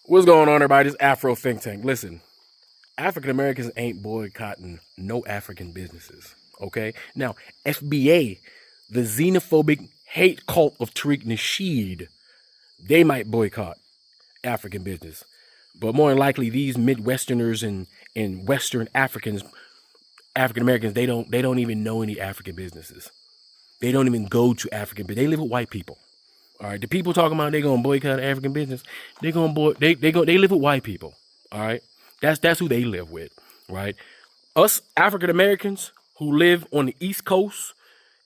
What's going on, everybody? This Afro Think Tank. Listen, African Americans ain't boycotting no African businesses. Okay? Now, FBA, the xenophobic hate cult of Tariq Nasheed, they might boycott African business. But more than likely, these Midwesterners and Western African Americans, they don't even know any African businesses. They don't even go to African business. They live with white people. All right, the people talking about they gonna boycott African business, they live with white people. All right, that's who they live with, right? Us African Americans who live on the East Coast,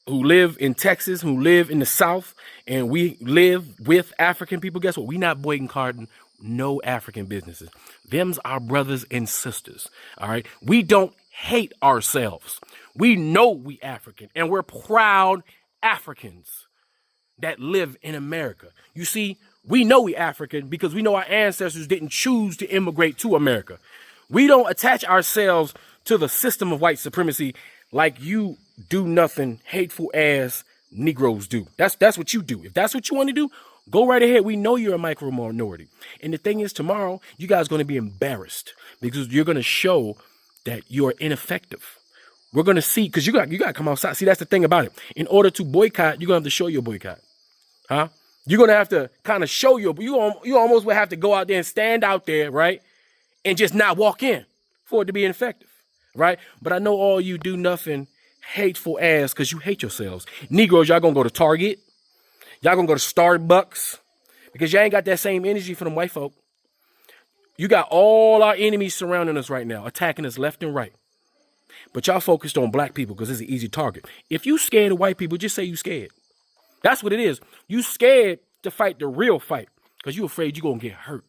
who live in Texas, who live in the South, and we live with African people. Guess what? We not boycotting no African businesses. Them's our brothers and sisters. All right, we don't hate ourselves. We know we African, and we're proud Africans that live in America. You see, we know we African because we know our ancestors didn't choose to immigrate to America. We don't attach ourselves to the system of white supremacy like you do nothing hateful ass Negroes do. That's what you do. If that's what you want to do, go right ahead. We know you're a micro minority. And the thing is, tomorrow, you guys are going to be embarrassed because you're going to show that you're ineffective. We're going to see, because you got to come outside. See, that's the thing about it. In order to boycott, you're going to have to show your boycott. Huh? You're going to have to kind of show you almost will have to go out there and stand out there, right? And just not walk in for it to be ineffective, right? But I know all you do nothing hateful ass because you hate yourselves. Negroes, y'all going to go to Target. Y'all going to go to Starbucks because y'all ain't got that same energy for them white folk. You got all our enemies surrounding us right now, attacking us left and right. But y'all focused on black people because it's an easy target. If you scared of white people, just say you scared. That's what it is. You scared to fight the real fight because you afraid you're going to get hurt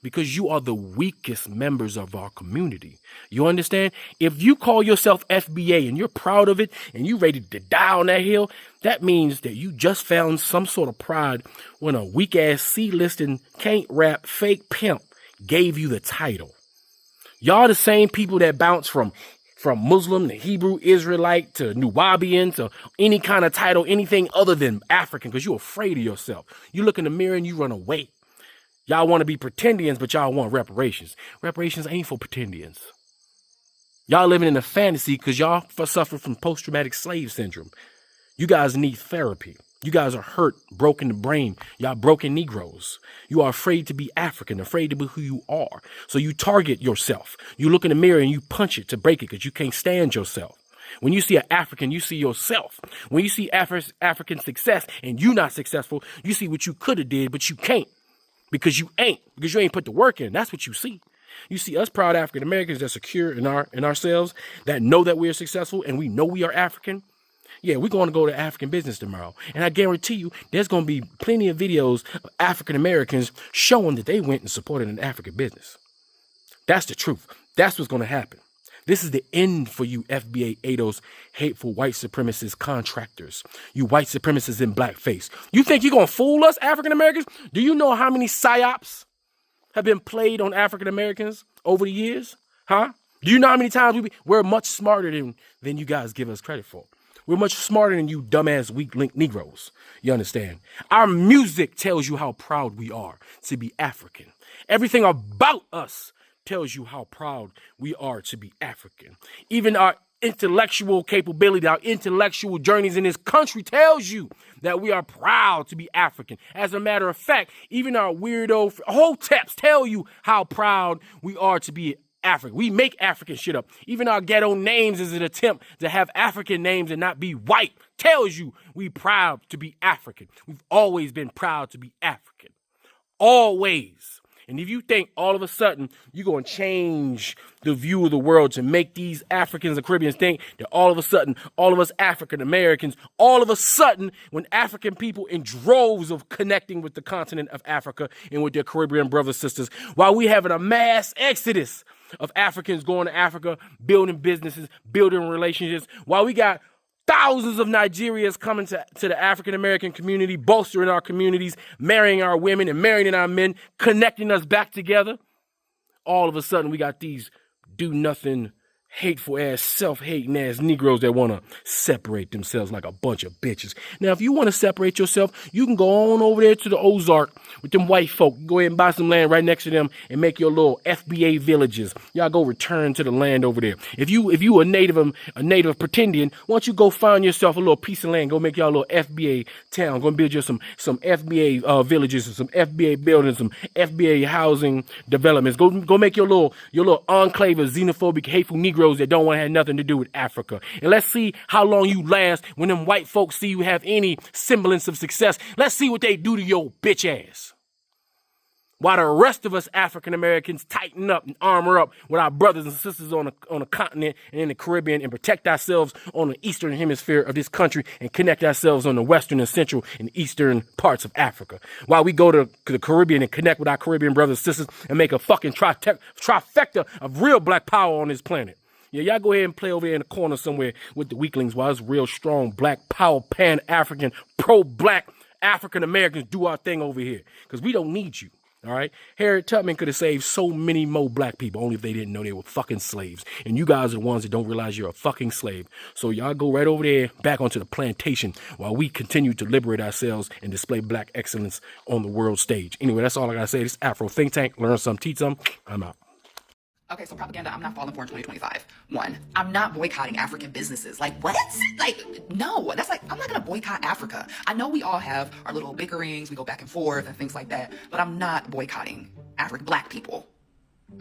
because you are the weakest members of our community. You understand? If you call yourself FBA and you're proud of it and you ready to die on that hill, that means that you just found some sort of pride when a weak ass C-listing can't rap fake pimp gave you the title. Y'all the same people that bounce from Muslim to Hebrew Israelite to Nubian to any kind of title, anything other than African, because you're afraid of yourself. You look in the mirror and you run away. Y'all want to be pretendians, but y'all want reparations. Reparations ain't for pretendians. Y'all living in a fantasy because y'all suffer from post-traumatic slave syndrome. You guys need therapy. You guys are hurt, broken the brain. Y'all broken Negroes. You are afraid to be African, afraid to be who you are. So you target yourself. You look in the mirror and you punch it to break it because you can't stand yourself. When you see an African, you see yourself. When you see African success and you not successful, you see what you could have did, but you can't because you ain't put the work in. That's what you see. You see us proud African Americans that secure in ourselves, that know that we're successful and we know we are African. Yeah, we're going to go to African business tomorrow. And I guarantee you, there's going to be plenty of videos of African Americans showing that they went and supported an African business. That's the truth. That's what's going to happen. This is the end for you FBA ADOS hateful white supremacist contractors. You white supremacists in blackface. You think you're going to fool us, African Americans? Do you know how many psyops have been played on African Americans over the years? Huh? Do you know how many times we're much smarter than you guys give us credit for? We're much smarter than you dumbass weak-linked Negroes. You understand? Our music tells you how proud we are to be African. Everything about us tells you how proud we are to be African. Even our intellectual capability, our intellectual journeys in this country tells you that we are proud to be African. As a matter of fact, even our weirdo hoteps tell you how proud we are to be African. We make African shit up. Even our ghetto names is an attempt to have African names and not be white. Tells you we proud to be African. We've always been proud to be African. Always. And if you think all of a sudden you're going to change the view of the world to make these Africans and Caribbeans think that all of a sudden, all of us African Americans, all of a sudden, when African people in droves of connecting with the continent of Africa and with their Caribbean brothers, sisters, while we having a mass exodus of Africans going to Africa, building businesses, building relationships, while we got thousands of Nigerians coming to the African-American community, bolstering our communities, marrying our women and marrying our men, connecting us back together. All of a sudden, we got these do-nothing, hateful ass, self-hating ass Negroes that want to separate themselves like a bunch of bitches. Now, if you want to separate yourself, you can go on over there to the Ozark with them white folk. Go ahead and buy some land right next to them and make your little FBA villages. Y'all go return to the land over there. If you a native pretending, why don't you go find yourself a little piece of land? Go make y'all a little FBA town. Go build you some FBA villages and some FBA buildings, some FBA housing developments. Go make your little enclave of xenophobic, hateful Negroes that don't want to have nothing to do with Africa. And let's see how long you last when them white folks see you have any semblance of success. Let's see what they do to your bitch ass. While the rest of us African Americans tighten up and armor up with our brothers and sisters on the continent and in the Caribbean and protect ourselves on the eastern hemisphere of this country and connect ourselves on the western and central and eastern parts of Africa. While we go to the Caribbean and connect with our Caribbean brothers and sisters and make a fucking trifecta of real black power on this planet. Yeah, y'all go ahead and play over here in the corner somewhere with the weaklings while it's real strong black power, pan-African, pro-black African Americans do our thing over here. Because we don't need you. All right. Harriet Tubman could have saved so many more black people, only if they didn't know they were fucking slaves. And you guys are the ones that don't realize you're a fucking slave. So y'all go right over there, back onto the plantation, while we continue to liberate ourselves and display black excellence on the world stage. Anyway, that's all I gotta say. This is Afro Think Tank. Learn some, teach some. I'm out. Okay, so propaganda, I'm not falling for in 2025. One, I'm not boycotting African businesses. Like, what? Like, no, that's like, I'm not gonna boycott Africa. I know we all have our little bickerings, we go back and forth and things like that, but I'm not boycotting black people,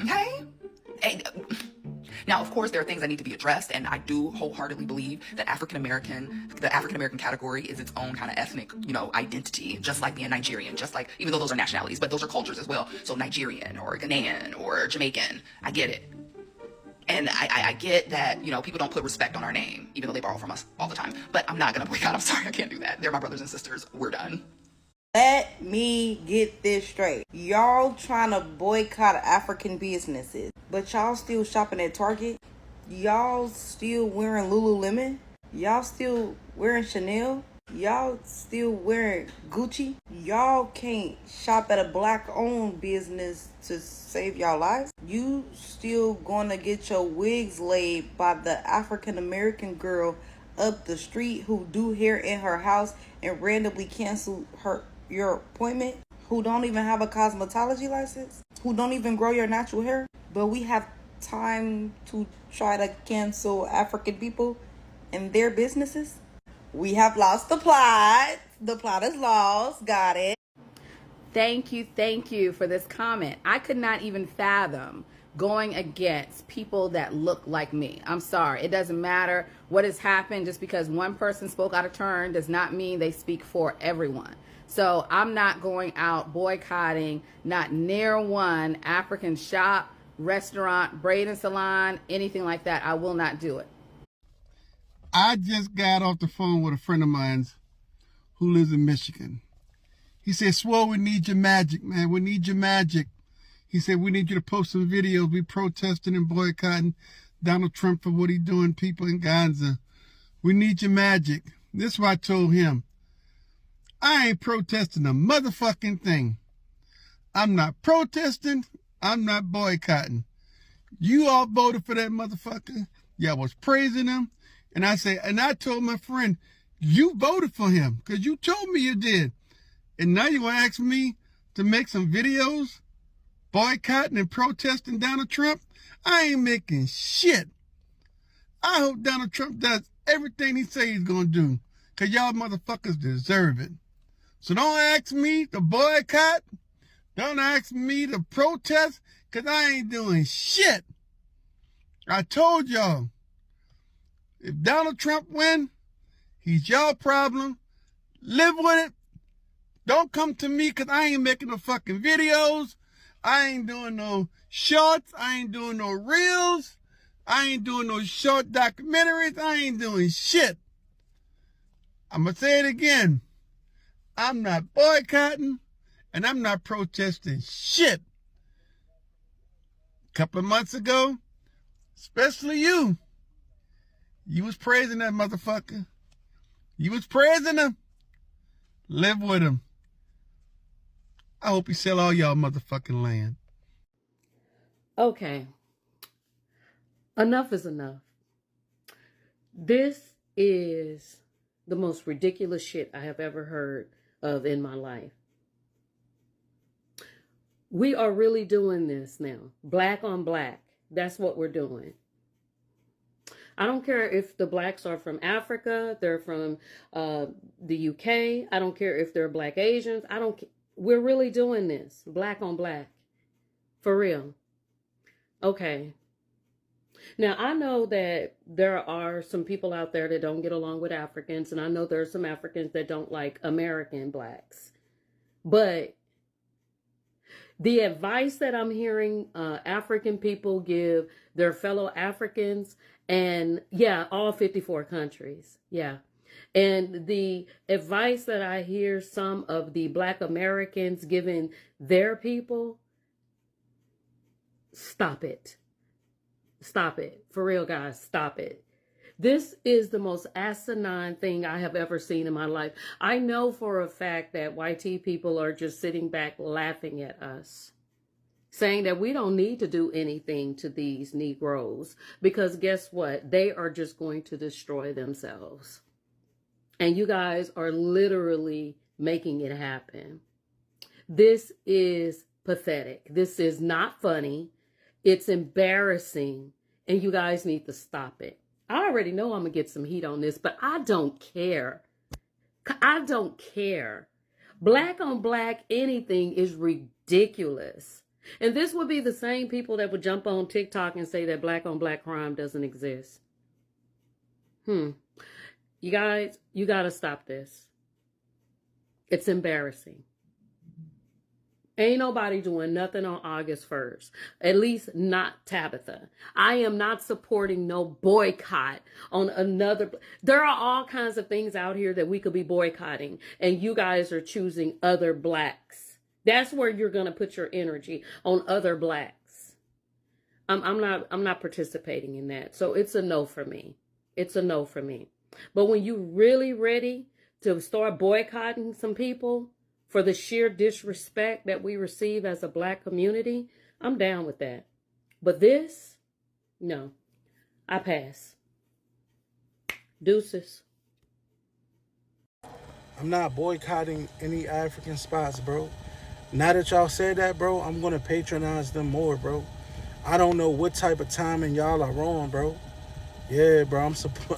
okay? And, now, of course, there are things that need to be addressed, and I do wholeheartedly believe that the African American category is its own kind of ethnic, identity, just like being Nigerian, just like, even though those are nationalities, but those are cultures as well. So Nigerian or Ghanaian or Jamaican, I get it. And I get that, people don't put respect on our name, even though they borrow from us all the time. But I'm not going to boycott. I'm sorry, I can't do that. They're my brothers and sisters. We're done. Let me get this straight. Y'all trying to boycott African businesses, but y'all still shopping at Target? Y'all still wearing Lululemon? Y'all still wearing Chanel? Y'all still wearing Gucci? Y'all can't shop at a black-owned business to save y'all lives? You still gonna get your wigs laid by the African-American girl up the street who do hair in her house and randomly cancel your appointment, who don't even have a cosmetology license, who don't even grow your natural hair, but we have time to try to cancel African people and their businesses? We have lost the plot. The plot is lost. Got it. Thank you for this comment. I could not even fathom going against people that look like me. I'm sorry. It doesn't matter what has happened. Just because one person spoke out of turn does not mean they speak for everyone. So I'm not going out boycotting, not near one African shop, restaurant, braiding salon, anything like that. I will not do it. I just got off the phone with a friend of mine who lives in Michigan. He said, Swole, we need your magic, man. We need your magic. He said, we need you to post some videos. We protesting and boycotting Donald Trump for what he doing people in Gaza. We need your magic. This is what I told him. I ain't protesting a motherfucking thing. I'm not protesting. I'm not boycotting. You all voted for that motherfucker. Y'all was praising him. And I told my friend, you voted for him because you told me you did. And now you want to ask me to make some videos boycotting and protesting Donald Trump? I ain't making shit. I hope Donald Trump does everything he says he's going to do because y'all motherfuckers deserve it. So don't ask me to boycott. Don't ask me to protest because I ain't doing shit. I told y'all, if Donald Trump win, he's your problem. Live with it. Don't come to me because I ain't making no fucking videos. I ain't doing no shorts. I ain't doing no reels. I ain't doing no short documentaries. I ain't doing shit. I'm going to say it again. I'm not boycotting and I'm not protesting shit. A couple of months ago, especially you was praising that motherfucker. You was praising him. Live with him. I hope he sell all y'all motherfucking land. Okay. Enough is enough. This is the most ridiculous shit I have ever heard of in my life. We are really doing this now. Black on black. That's what we're doing. I don't care if the blacks are from Africa, they're from the UK. I don't care if they're black Asians. We're really doing this. Black on black. For real. Okay. Now, I know that there are some people out there that don't get along with Africans, and I know there are some Africans that don't like American blacks. But the advice that I'm hearing African people give their fellow Africans, and yeah, all 54 countries, yeah. And the advice that I hear some of the Black Americans giving their people, stop it. Stop it. For real, guys, stop it. This is the most asinine thing I have ever seen in my life. I know for a fact that YT people are just sitting back laughing at us, saying that we don't need to do anything to these Negroes because guess what? They are just going to destroy themselves. And you guys are literally making it happen. This is pathetic. This is not funny. It's embarrassing, and you guys need to stop it. I already know I'm going to get some heat on this, but I don't care. I don't care. Black on black anything is ridiculous. And this would be the same people that would jump on TikTok and say that black on black crime doesn't exist. You guys, you got to stop this. It's embarrassing. Ain't nobody doing nothing on August 1st. At least not Tabitha. I am not supporting no boycott on another. There are all kinds of things out here that we could be boycotting. And you guys are choosing other blacks. That's where you're going to put your energy, on other blacks. I'm not participating in that. So it's a no for me. It's a no for me. But when you really ready to start boycotting some people for the sheer disrespect that we receive as a black community, I'm down with that. But this, no, I pass. Deuces. I'm not boycotting any African spots, bro. Now that y'all said that, bro, I'm going to patronize them more, bro. I don't know what type of timing y'all are on, bro. Yeah, bro,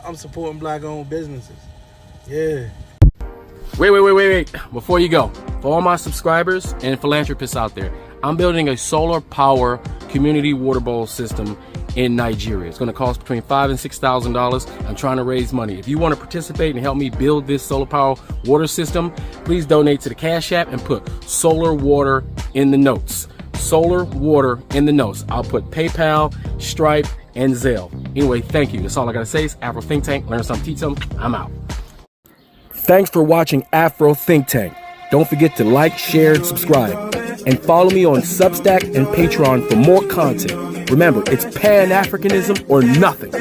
I'm supporting black-owned businesses. Yeah. Wait. Before you go, for all my subscribers and philanthropists out there, I'm building a solar power community water bowl system in Nigeria. It's going to cost between $5,000 and $6,000. I'm trying to raise money. If you want to participate and help me build this solar power water system, please donate to the Cash App and put solar water in the notes. Solar water in the notes. I'll put PayPal, Stripe, and Zelle. Anyway, thank you. That's all I got to say. It's Afro Think Tank. Learn something, teach something. I'm out. Thanks for watching Afro Think Tank. Don't forget to like, share, and subscribe. And follow me on Substack and Patreon for more content. Remember, it's Pan-Africanism or nothing.